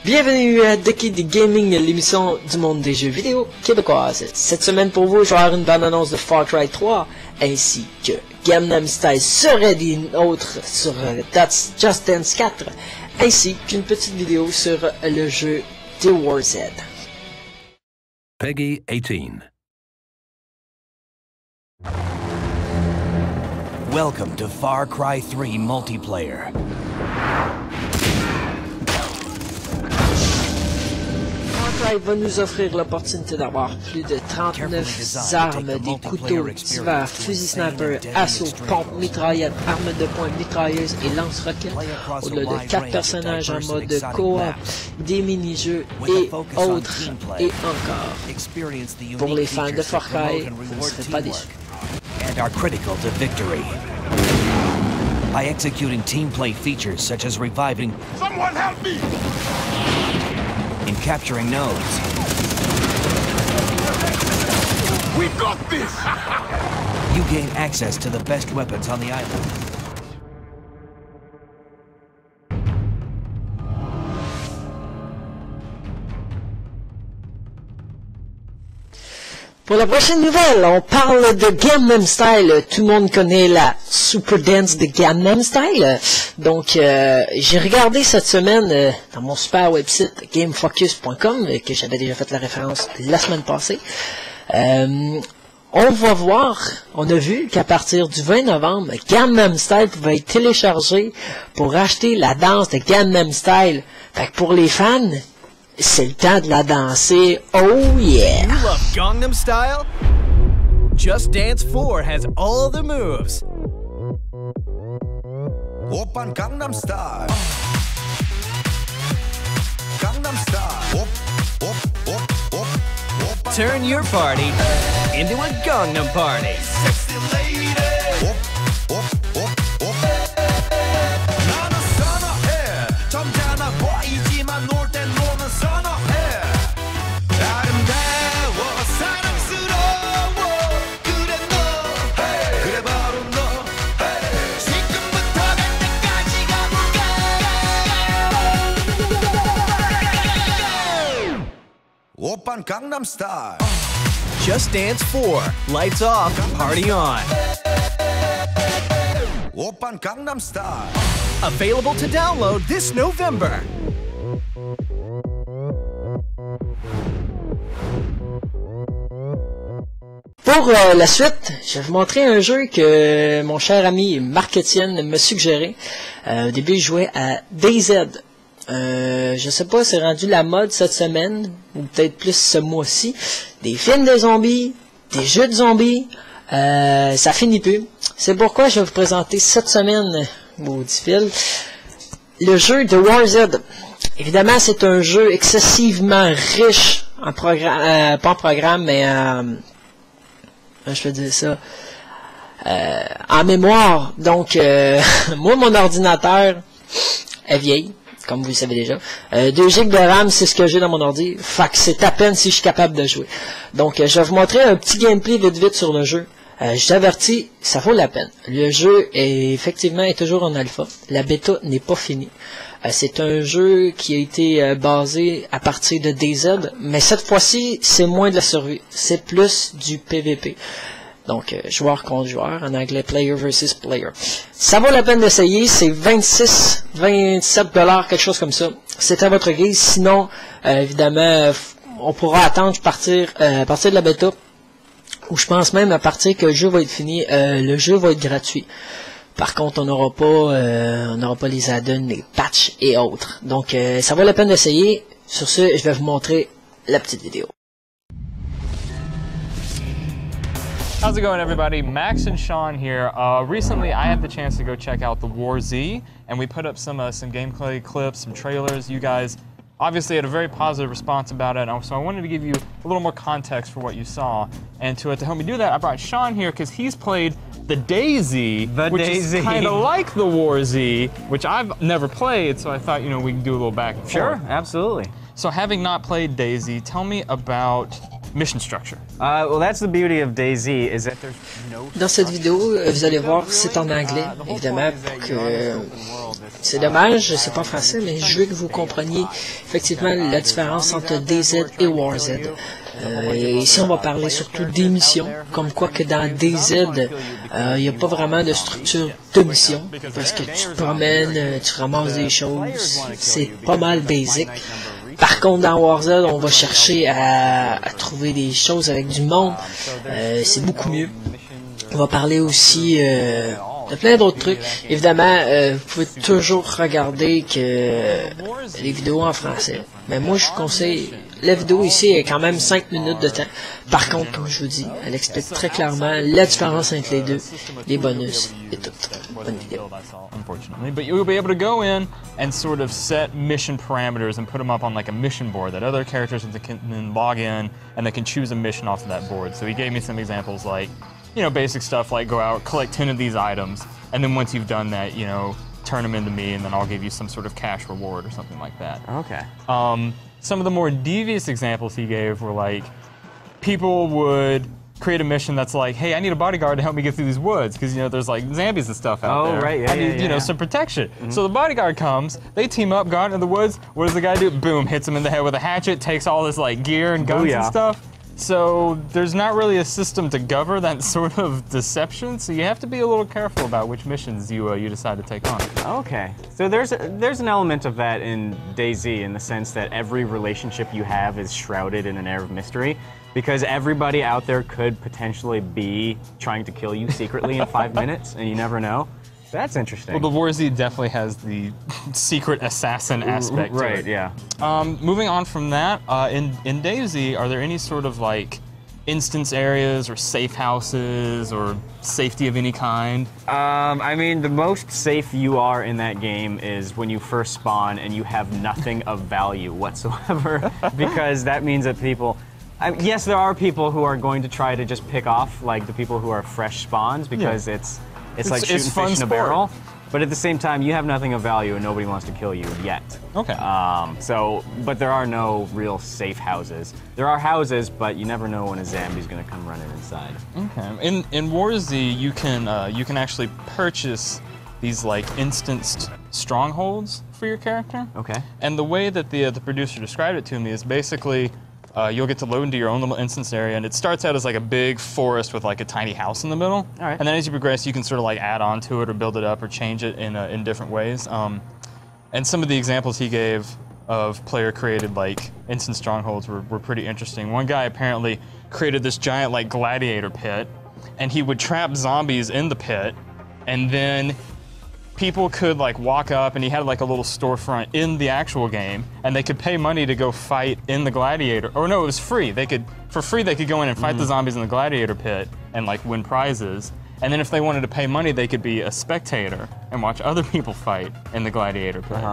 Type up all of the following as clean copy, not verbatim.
Bienvenue à Dekidgaming, l'émission du monde des jeux vidéo québécoise. Cette semaine pour vous, je vais avoir une bande-annonce de Far Cry 3, ainsi que Gangnam Style serait des nôtres sur That's Just Dance 4, ainsi qu'une petite vidéo sur le jeu de Warz. Peggy 18. Welcome to Far Cry 3 multiplayer. Far Cry va nous offrir l'opportunité d'avoir plus de 39 armes, des couteaux, divers, fusils sniper, assaut, pompe, mitraillette, armes de poing, mitrailleuse et lance-roquettes, au-delà de 4 personnages en mode co-op, des mini-jeux et autres et encore. Pour les fans de Far Cry, vous ne serez pas déçus. And are critical to victory. By executing team play features such as reviving, Someone help me! and capturing nodes. We got this! You gain access to the best weapons on the island. Pour la prochaine nouvelle, on parle de Gangnam Style. Tout le monde connaît la Super Dance de Gangnam Style. Donc, j'ai regardé cette semaine dans mon super website gamefocus.com, que j'avais déjà fait la référence la semaine passée. On va voir, on a vu qu'à partir du 20 novembre, Gangnam Style pouvait être téléchargé pour acheter la danse de Gangnam Style. Fait que pour les fans, c'est le temps de la danser. Oh yeah! You love Gangnam Style? Just Dance 4 has all the moves. Open Gangnam Style. Gangnam Style. Turn your party into a Gangnam party. Sexy lady. 나는 선어해. 점잖아 보이지만 놀 땐 노는 선어해. 아름다워 사랑스러워. 그래 너. 그래 바로 너. 지금부터 갈 때까지 가볼까. 오빤 강남 스타일. Just Dance 4. Lights off, party on. 오빤 강남 스타일. Available to download this November. Pour la suite, je vais vous montrer un jeu que mon cher ami Marc-Étienne me suggérait. Au début, je jouais à DAYZ. Je sais pas, c'est rendu la mode cette semaine, ou peut-être plus ce mois-ci. Des films de zombies, des jeux de zombies, ça finit plus. C'est pourquoi je vais vous présenter cette semaine, maudit fil, le jeu de Warz. Évidemment, c'est un jeu excessivement riche en programme, pas en programme, mais je peux dire ça, en mémoire. Donc, moi, mon ordinateur est vieil, comme vous le savez déjà. 2 GB de RAM, c'est ce que j'ai dans mon ordi. Fait que c'est à peine si je suis capable de jouer. Donc, je vais vous montrer un petit gameplay vite sur le jeu. Je t'avertis, ça vaut la peine. Le jeu est effectivement toujours en alpha. La bêta n'est pas finie. C'est un jeu qui a été basé à partir de DAYZ, mais cette fois-ci, c'est moins de la survie. C'est plus du PVP. Donc, joueur contre joueur, en anglais player versus player. Ça vaut la peine d'essayer, c'est 26, 27 $, quelque chose comme ça. C'est à votre guise, sinon, évidemment, on pourra attendre à partir de la bêta, ou je pense même à partir que le jeu va être fini, le jeu va être gratuit. Par contre, on n'aura pas les add-ons, les patchs et autres. Donc, ça vaut la peine d'essayer. Sur ce, je vais vous montrer la petite vidéo. How's it going, everybody? Max and Sean here. Recently, I had the chance to go check out the Warz, and we put up some gameplay clips, some trailers. You guys obviously had a very positive response about it, so I wanted to give you a little more context for what you saw. And to help me do that, I brought Sean here because he's played the DAYZ, which is kind of like the Warz, which I've never played, so I thought, you know, we could do a little back and forth. Sure, absolutely. So having not played DAYZ, tell me about mission structure. Well, that's the beauty of DAYZ, is that there's no... Dans cette vidéo, vous allez voir, c'est en anglais, évidemment, pour que... C'est dommage, c'est pas en français, mais je veux que vous compreniez effectivement la différence entre DAYZ et Warz. Ici, on va parler surtout des missions, comme quoi que dans DAYZ, il n'y a pas vraiment de structure de mission, parce que tu te promènes, tu ramasses des choses, c'est pas mal basic. Par contre, dans Warz, on va chercher à trouver des choses avec du monde, c'est beaucoup mieux. On va parler aussi de plein d'autres trucs. Évidemment, vous pouvez toujours regarder que les vidéos en français. Mais moi, je vous conseille, la vidéo ici est quand même 5 minutes de temps. Par contre, comme je vous dis, elle explique très clairement la différence entre les deux, les bonus et tout. Bonne vidéo. Unfortunately, but you'll be able to go in and sort of set mission parameters and put them up on like a mission board that other characters can then log in and they can choose a mission off of that board. So he gave me some examples like, you know, basic stuff like go out, collect 10 of these items, and then once you've done that, you know, turn them into me, and then I'll give you some sort of cash reward or something like that. Okay. Some of the more devious examples he gave were like, people would create a mission that's like, hey, I need a bodyguard to help me get through these woods, because, you know, there's like zombies and stuff out there. Oh, right, yeah, I need, you know, some protection. So the bodyguard comes, they team up, go out into the woods, what does the guy do? Boom, hits him in the head with a hatchet, takes all his like gear and guns and stuff. So there's not really a system to govern that sort of deception, so you have to be a little careful about which missions you decide to take on. Okay, so there's an element of that in DAYZ in the sense that every relationship you have is shrouded in an air of mystery, because everybody out there could potentially be trying to kill you secretly in 5 minutes, and you never know. That's interesting. Well, the Warz definitely has the secret assassin aspect to it. Right, yeah. Moving on from that, in DAYZ, are there any sort of like instance areas or safe houses or safety of any kind? I mean, the most safe you are in that game is when you first spawn and you have nothing of value whatsoever, because that means that people... yes, there are people who are going to try to just pick off like the people who are fresh spawns, because it's like shooting fish in a barrel, but at the same time, you have nothing of value and nobody wants to kill you yet. Okay. But there are no real safe houses. There are houses, but you never know when a zombie's going to come running inside. Okay. In Warz, you can actually purchase these like instanced strongholds for your character. Okay. And the way that the producer described it to me is basically. You'll get to load into your own little instance area, and it starts out as like a big forest with like a tiny house in the middle. All right. And then as you progress, you can sort of like add on to it or build it up or change it in different ways. And some of the examples he gave of player-created like instant strongholds were pretty interesting. One guy apparently created this giant like gladiator pit, and he would trap zombies in the pit, and then people could like walk up, and he had like a little storefront in the actual game, and they could pay money to go fight in the gladiator. Or no, it was free. For free they could go in and fight the zombies in the gladiator pit and like win prizes. And then if they wanted to pay money, they could be a spectator and watch other people fight in the gladiator pit.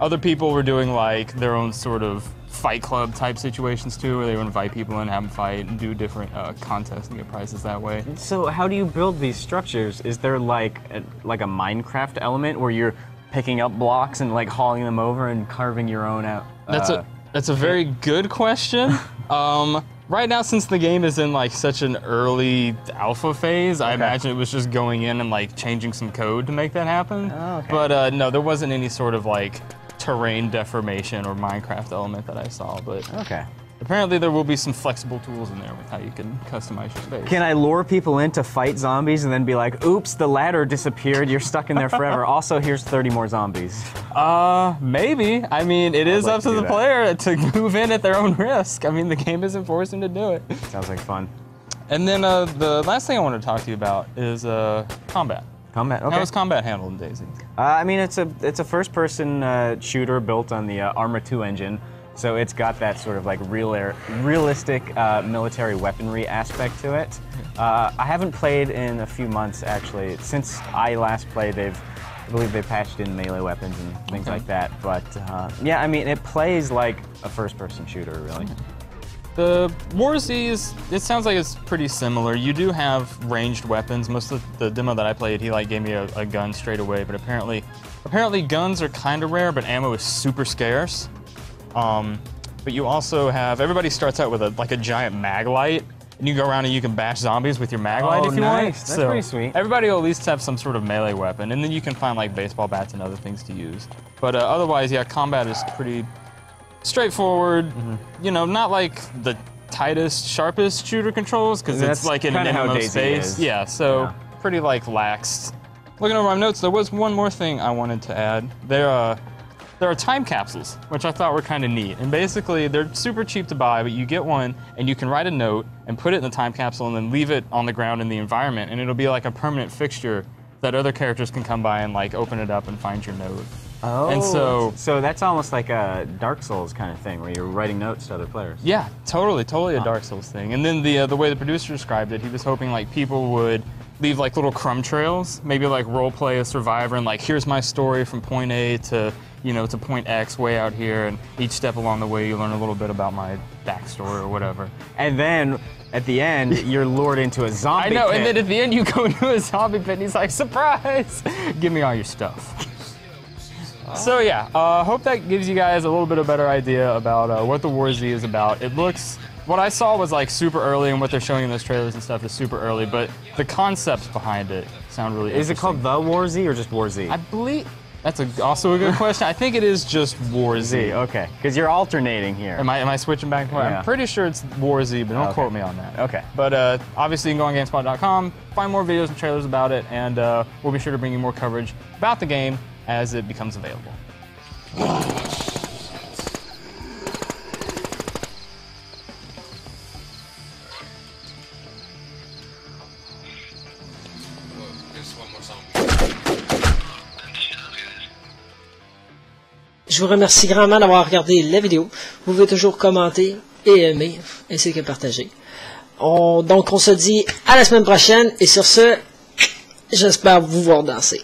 Other people were doing like their own sort of fight club type situations too, where they would invite people in, have them fight, and do different contests and get prizes that way. So how do you build these structures? Is there like a Minecraft element where you're picking up blocks and like hauling them over and carving your own out? That's a very good question. Right now, since the game is in like such an early alpha phase, I imagine it was just going in and like changing some code to make that happen. Oh, okay. But no, there wasn't any sort of like terrain deformation or Minecraft element that I saw, but apparently there will be some flexible tools in there with how you can customize your space. Can I lure people in to fight zombies and then be like, oops, the ladder disappeared, you're stuck in there forever. Also, here's 30 more zombies. Maybe. I mean, it is like up to the player to move in at their own risk. I mean, the game isn't forcing to do it. Sounds like fun. And then the last thing I want to talk to you about is combat. Combat, okay. How is combat handled in DAYZ? I mean, it's a first-person shooter built on the Arma 2 engine, so it's got that sort of like realistic military weaponry aspect to it. I haven't played in a few months, actually. Since I last played, I believe they patched in melee weapons and things like that. But yeah, I mean, it plays like a first-person shooter, really. The Warz, it sounds like it's pretty similar. You do have ranged weapons. Most of the demo that I played, he like gave me a gun straight away, but apparently guns are kind of rare, but ammo is super scarce. but you also have, everybody starts out with a giant mag light, and you go around and you can bash zombies with your mag light if you want. That's pretty sweet. Everybody will at least have some sort of melee weapon, and then you can find like baseball bats and other things to use. But otherwise, yeah, combat is pretty straightforward. You know, not like the tightest, sharpest shooter controls, because it's like in an MMO space. Yeah, so pretty like laxed. Looking over my notes, there was one more thing I wanted to add. There are time capsules, which I thought were kind of neat. And basically, they're super cheap to buy, but you get one, and you can write a note and put it in the time capsule and then leave it on the ground in the environment, and it'll be like a permanent fixture that other characters can come by and like open it up and find your note. Oh, and so that's almost like a Dark Souls kind of thing, where you're writing notes to other players. Yeah, totally a Dark Souls thing. And then the way the producer described it, he was hoping like people would leave like little crumb trails, maybe like role play a survivor and like, here's my story from point A to, you know, to point X way out here, and each step along the way you learn a little bit about my backstory or whatever. And then at the end, you're lured into a zombie pit. And then at the end you go into a zombie pit and he's like, surprise! Give me all your stuff. So yeah, hope that gives you guys a little bit of better idea about what the War Z is about. It looks, what I saw was like super early, and what they're showing in those trailers and stuff is super early, but the concepts behind it sound really interesting. Is it called The War Z or just War Z? I believe, that's also a good question. I think it is just War Z. Okay, because you're alternating here. Am I switching back and forth? Yeah. I'm pretty sure it's War Z, but don't quote me on that. Okay. But obviously you can go on Gamespot.com, find more videos and trailers about it, and we'll be sure to bring you more coverage about the game as it becomes available. Je vous remercie grandement d'avoir regardé la vidéo. Vous pouvez toujours commenter et aimer, ainsi que partager. Donc on se dit à la semaine prochaine, et sur ce, j'espère vous voir danser.